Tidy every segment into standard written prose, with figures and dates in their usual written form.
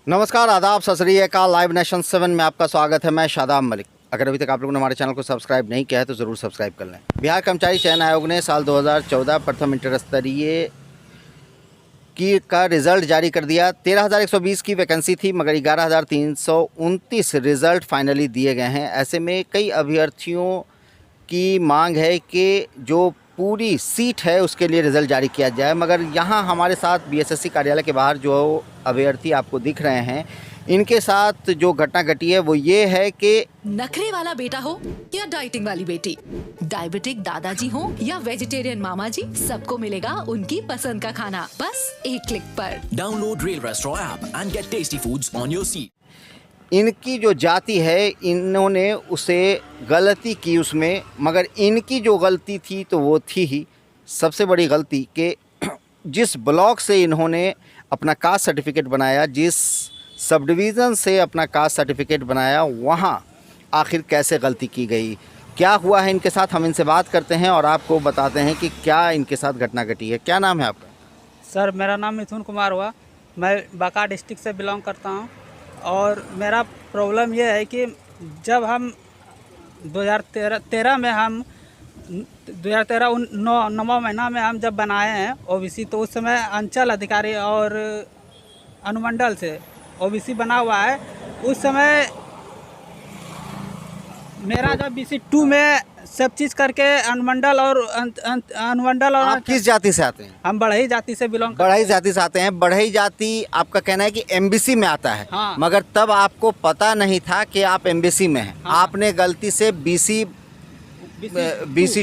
नमस्कार, आदाब, सत श्री अकाल। लाइव नेशन 7 में आपका स्वागत है। मैं शादाब मलिक। अगर अभी तक आप लोगों ने हमारे चैनल को सब्सक्राइब नहीं किया है तो ज़रूर सब्सक्राइब कर लें। बिहार कर्मचारी चयन आयोग ने साल 2014 प्रथम इंटर स्तरीय का रिज़ल्ट जारी कर दिया। 13,120 की वैकेंसी थी, मगर 11,329 रिज़ल्ट फाइनली दिए गए हैं। ऐसे में कई अभ्यर्थियों की मांग है कि जो पूरी सीट है उसके लिए रिज़ल्ट जारी किया जाए, मगर यहाँ हमारे साथ बीएसएससी कार्यालय के बाहर जो अभ्यर्थी आपको दिख रहे हैं, इनके साथ जो घटना घटी है वो ये है कि नखरे वाला बेटा हो या डाइटिंग वाली बेटी, डायबिटिक दादाजी हो या वेजिटेरियन मामा जी, सबको मिलेगा उनकी पसंद का खाना बस एक क्लिक पर। Download Rail Restaurant app and get tasty foods on your seat. इनकी जो जाति है इन्होंने उसे गलती की उसमें, मगर इनकी जो गलती थी तो वो थी ही सबसे बड़ी गलती कि जिस ब्लॉक से इन्होंने अपना कास्ट सर्टिफिकेट बनाया, जिस सब डिवीज़न से अपना कास्ट सर्टिफिकेट बनाया, वहाँ आखिर कैसे गलती की गई, क्या हुआ है इनके साथ, हम इनसे बात करते हैं और आपको बताते हैं कि क्या इनके साथ घटना घटी है। क्या नाम है आपका? सर, मेरा नाम मिथुन कुमार हुआ। मैं बांका डिस्ट्रिक्ट से बिलोंग करता हूँ और मेरा प्रॉब्लम ये है कि जब हम 2013 में हम 2013 नौवां महीना में हम जब बनाए हैं ओबीसी, तो उस समय अंचल अधिकारी और अनुमंडल से ओबीसी बना हुआ है। उस समय मेरा जब BC 2 में सब चीज़ करके अनुमंडल और आप किस जाति से आते हैं? हम बढ़ई जाति से बिलोंग करते बढ़ई जाति से आते हैं। बढ़ई जाति आपका कहना है कि MBC में आता है। हाँ। मगर तब आपको पता नहीं था कि आप MBC में हैं। हाँ। आपने गलती से BC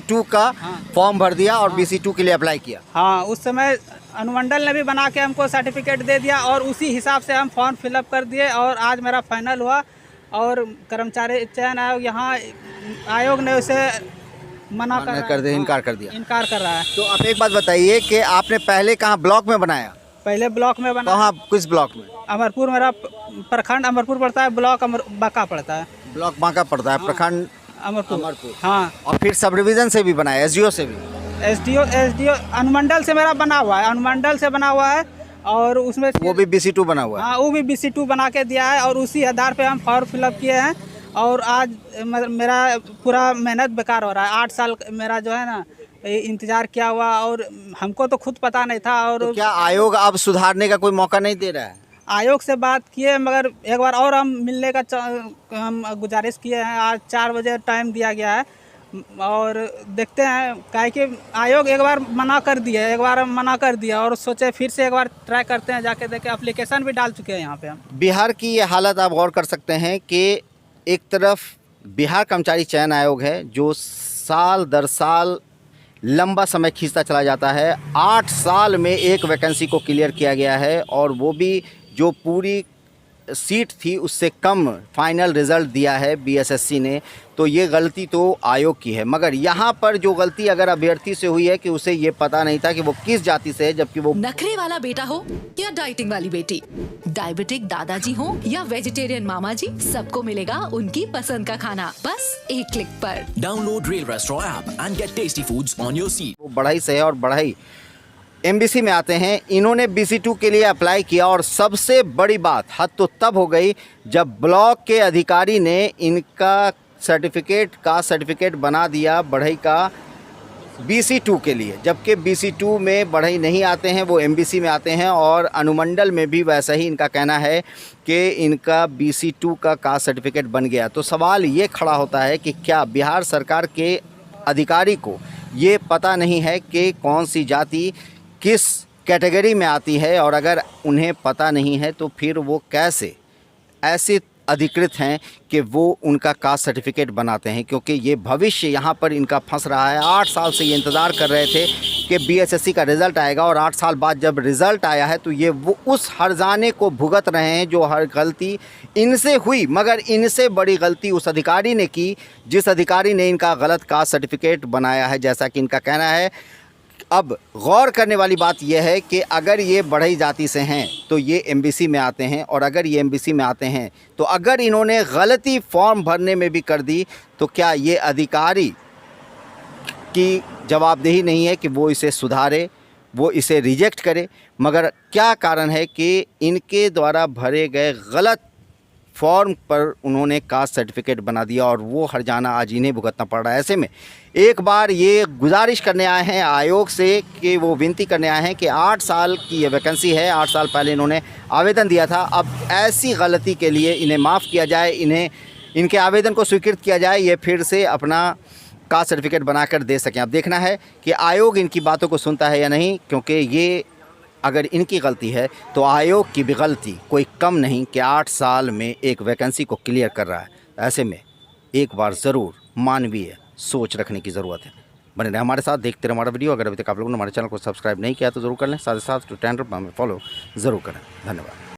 2 का हाँ। फॉर्म भर दिया और BC 2 के लिए अप्लाई किया। हाँ, उस समय अनुमंडल ने भी बना के हमको सर्टिफिकेट दे दिया और उसी हिसाब से हम फॉर्म फिलअप कर दिए और आज मेरा फाइनल हुआ। और कर्मचारी चयन आयोग ने उसे इनकार कर दिया। इनकार कर रहा है। तो आप एक बात बताइए कि आपने पहले कहाँ ब्लॉक में बनाया? पहले ब्लॉक में बना। कहाँ, किस ब्लॉक में? अमरपुर, मेरा प्रखंड अमरपुर पड़ता है, ब्लॉक बांका पड़ता है। ब्लॉक बांका पड़ता है, प्रखंड अमरपुर। हाँ, और फिर सब डिवीज़न से भी बनाया, SDO से भी? SDO अनुमंडल से मेरा बना हुआ है, अनुमंडल से बना हुआ है और उसमें वो भी BC 2 बना हुआ है? हाँ, वो भी BC 2 बना के दिया है और उसी आधार पे हम फॉर्म फिलअप किए हैं। और आज मेरा पूरा मेहनत बेकार हो रहा है। 8 साल मेरा जो है ना इंतज़ार किया हुआ और हमको तो खुद पता नहीं था। और तो क्या आयोग अब सुधारने का कोई मौका नहीं दे रहा है? आयोग से बात किए, मगर एक बार और हम मिलने का हम गुजारिश किए हैं। आज 4 बजे टाइम दिया गया है और देखते हैं, काहे कि आयोग एक बार मना कर दिया और सोचे फिर से एक बार ट्राई करते हैं, जाके देखे। एप्लीकेशन भी डाल चुके हैं यहाँ पे हम। बिहार की ये हालत आप गौर कर सकते हैं कि एक तरफ बिहार कर्मचारी चयन आयोग है जो साल दर साल लंबा समय खींचता चला जाता है। 8 साल में एक वैकेंसी को क्लियर किया गया है और वो भी जो पूरी सीट थी उससे कम फाइनल रिज़ल्ट दिया है बीएसएससी ने। तो ये गलती तो आयोग की है, मगर यहाँ पर जो गलती अगर अभ्यर्थी से हुई है कि उसे ये पता नहीं था कि वो किस जाति से है, जबकि वो नखरे वाला बेटा हो या डाइटिंग वाली बेटी, डायबिटिक दादाजी हो या वेजिटेरियन मामा जी, सबको मिलेगा उनकी पसंद का खाना बस एक क्लिक पर। Download Rail Restaurant app and get tasty foods on your seat. वो बढ़ई से है और बढ़ई MBC में आते हैं। इन्होंने BC 2 के लिए अप्लाई किया और सबसे बड़ी बात हद तो तब हो गई जब ब्लॉक के अधिकारी ने इनका सर्टिफिकेट बना दिया बढ़ई का BC 2 के लिए, जबकि BC 2 में बढ़ई नहीं आते हैं, वो MBC में आते हैं। और अनुमंडल में भी वैसा ही इनका कहना है कि इनका BC 2 का कास्ट सर्टिफिकेट बन गया। तो सवाल ये खड़ा होता है कि क्या बिहार सरकार के अधिकारी को ये पता नहीं है कि कौन सी जाति किस कैटेगरी में आती है, और अगर उन्हें पता नहीं है तो फिर वो कैसे ऐसे अधिकृत हैं कि वो उनका कास्ट सर्टिफिकेट बनाते हैं, क्योंकि ये भविष्य यहाँ पर इनका फंस रहा है। 8 साल से ये इंतज़ार कर रहे थे कि बीएसएससी का रिज़ल्ट आएगा और 8 साल बाद जब रिज़ल्ट आया है तो ये वो उस हर्जाने को भुगत रहे हैं जो हर गलती इनसे हुई, मगर इनसे बड़ी गलती उस अधिकारी ने की जिस अधिकारी ने इनका गलत कास्ट सर्टिफिकेट बनाया है, जैसा कि इनका कहना है। अब गौर करने वाली बात यह है कि अगर ये बढ़ई जाति से हैं तो ये MBC में आते हैं, और अगर ये MBC में आते हैं तो अगर इन्होंने गलती फॉर्म भरने में भी कर दी तो क्या ये अधिकारी की जवाबदेही नहीं है कि वो इसे सुधारे, वो इसे रिजेक्ट करे। मगर क्या कारण है कि इनके द्वारा भरे गए गलत फॉर्म पर उन्होंने कास्ट सर्टिफिकेट बना दिया और वो हर्जाना आज इन्हें भुगतना पड़ रहा है। ऐसे में एक बार ये गुजारिश करने आए हैं आयोग से कि वो विनती करने आए हैं कि 8 साल की ये वैकेंसी है, 8 साल पहले इन्होंने आवेदन दिया था, अब ऐसी गलती के लिए इन्हें माफ़ किया जाए, इन्हें इनके आवेदन को स्वीकृत किया जाए, ये फिर से अपना कास्ट सर्टिफिकेट बनाकर दे सकें। अब देखना है कि आयोग इनकी बातों को सुनता है या नहीं, क्योंकि ये अगर इनकी गलती है तो आयोग की भी गलती कोई कम नहीं कि 8 साल में एक वैकेंसी को क्लियर कर रहा है। ऐसे में एक बार ज़रूर मानवीय सोच रखने की ज़रूरत है। बने रहे हमारे साथ, देखते रहे हमारा वीडियो। अगर अभी तक आप लोगों ने हमारे चैनल को सब्सक्राइब नहीं किया तो ज़रूर कर लें, साथ ही साथ ट्विटर पर हमें फॉलो ज़रूर करें। धन्यवाद।